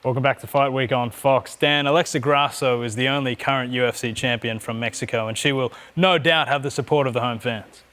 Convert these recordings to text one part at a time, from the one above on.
Welcome back to Fight Week on Fox. Dan, Alexa Grasso is the only current UFC champion from Mexico, and she will no doubt have the support of the home fans.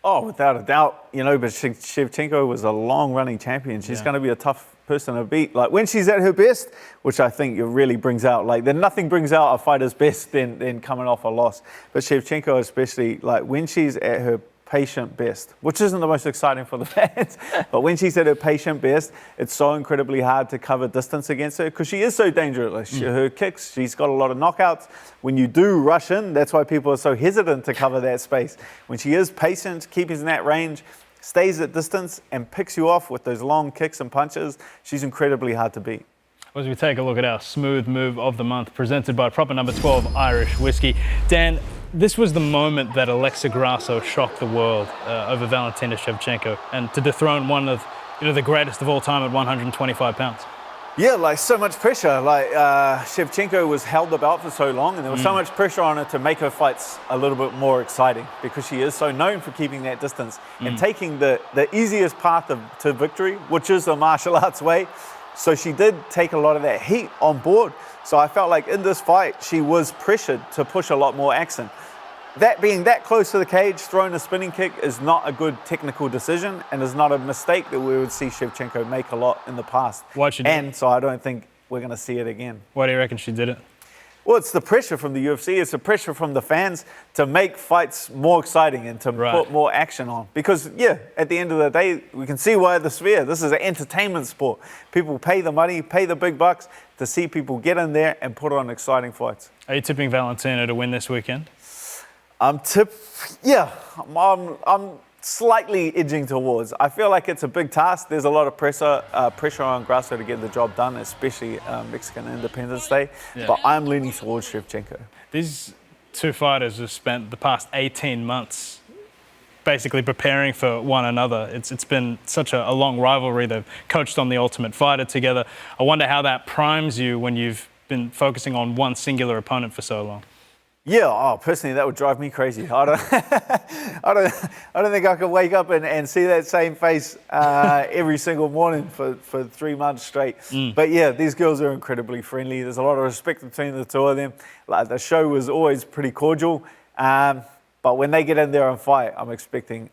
Oh, without a doubt, but Shevchenko was a long-running champion. She's going to be a tough person to beat. Like, when she's at her best, which I think it really brings out, nothing brings out a fighter's best than coming off a loss. But Shevchenko especially, when she's at her patient best, which isn't the most exciting for the fans, but when she's at her patient best, it's so incredibly hard to cover distance against her because she is so dangerous. Her kicks, she's got a lot of knockouts. When you do rush in, that's why people are so hesitant to cover that space. When she is patient, keeping in that range, stays at distance and picks you off with those long kicks and punches, she's incredibly hard to beat. As we take a look at our smooth move of the month, presented by proper number 12 Irish Whiskey. Dan, this was the moment that Alexa Grasso shocked the world over Valentina Shevchenko and to dethrone one of the greatest of all time at 125 pounds. Yeah, so much pressure. Shevchenko was held the belt for so long, and there was so much pressure on her to make her fights a little bit more exciting because she is so known for keeping that distance and taking the easiest path to victory, which is the martial arts way. So she did take a lot of that heat on board. So I felt like in this fight, she was pressured to push a lot more action. That being that close to the cage, throwing a spinning kick is not a good technical decision and is not a mistake that we would see Shevchenko make a lot in the past. So I don't think we're going to see it again. Why do you reckon she did it? Well, it's the pressure from the UFC. It's the pressure from the fans to make fights more exciting and to put more action on. Because, at the end of the day, we can see why the Sphere. This is an entertainment sport. People pay the money, pay the big bucks to see people get in there and put on exciting fights. Are you tipping Valentina to win this weekend? I'm slightly edging towards. I feel like it's a big task. There's a lot of pressure on Grasso to get the job done, especially Mexican Independence Day. Yeah. But I'm leaning towards Shevchenko. These two fighters have spent the past 18 months basically preparing for one another. It's been such a long rivalry. They've coached on The Ultimate Fighter together. I wonder how that primes you when you've been focusing on one singular opponent for so long. Yeah, personally, that would drive me crazy. I don't think I could wake up and see that same face every single morning for 3 months straight. But yeah, these girls are incredibly friendly. There's a lot of respect between the two of them. The show was always pretty cordial. But when they get in there and fight, I'm expecting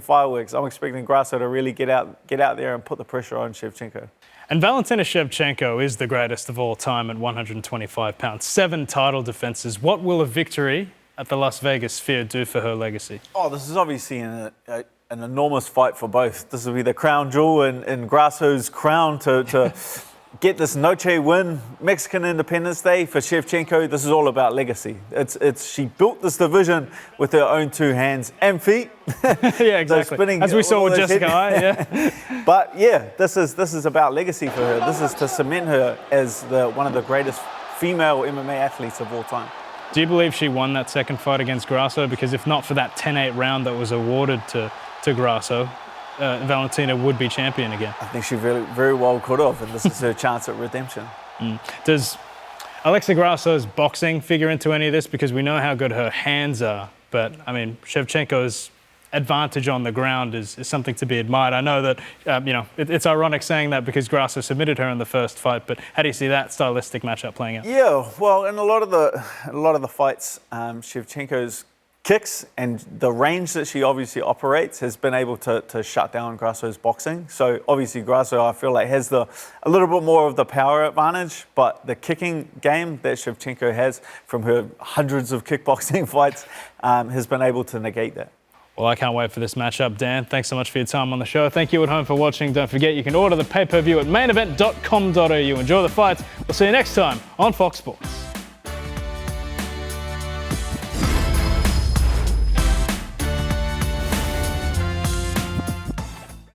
fireworks. I'm expecting Grasso to really get out there and put the pressure on Shevchenko. And Valentina Shevchenko is the greatest of all time at 125 pounds. 7 title defenses. What will a victory at the Las Vegas Sphere do for her legacy? Oh, this is obviously an enormous fight for both. This will be the crown jewel in Grasso's crown to get this Noche win, Mexican Independence Day for Shevchenko. This is all about legacy. She built this division with her own 2 hands and feet. Yeah, exactly. As we saw with Jessica Eye, yeah. But yeah, this is about legacy for her. This is to cement her as one of the greatest female MMA athletes of all time. Do you believe she won that second fight against Grasso? Because if not for that 10-8 round that was awarded to Grasso, Valentina would be champion again. I think she very, very well could have, and this is her chance at redemption. Does Alexa Grasso's boxing figure into any of this? Because we know how good her hands are, but I mean, Shevchenko's advantage on the ground is something to be admired. I know that it's ironic saying that because Grasso submitted her in the first fight, but how do you see that stylistic matchup playing out? Yeah, well, in a lot of the fights, Shevchenko's kicks and the range that she obviously operates has been able to shut down Grasso's boxing. So obviously Grasso, I feel like, has a little bit more of the power advantage, but the kicking game that Shevchenko has from her hundreds of kickboxing fights has been able to negate that. Well, I can't wait for this matchup, Dan. Thanks so much for your time on the show. Thank you at home for watching. Don't forget, you can order the pay-per-view at mainevent.com.au. Enjoy the fights. We'll see you next time on Fox Sports.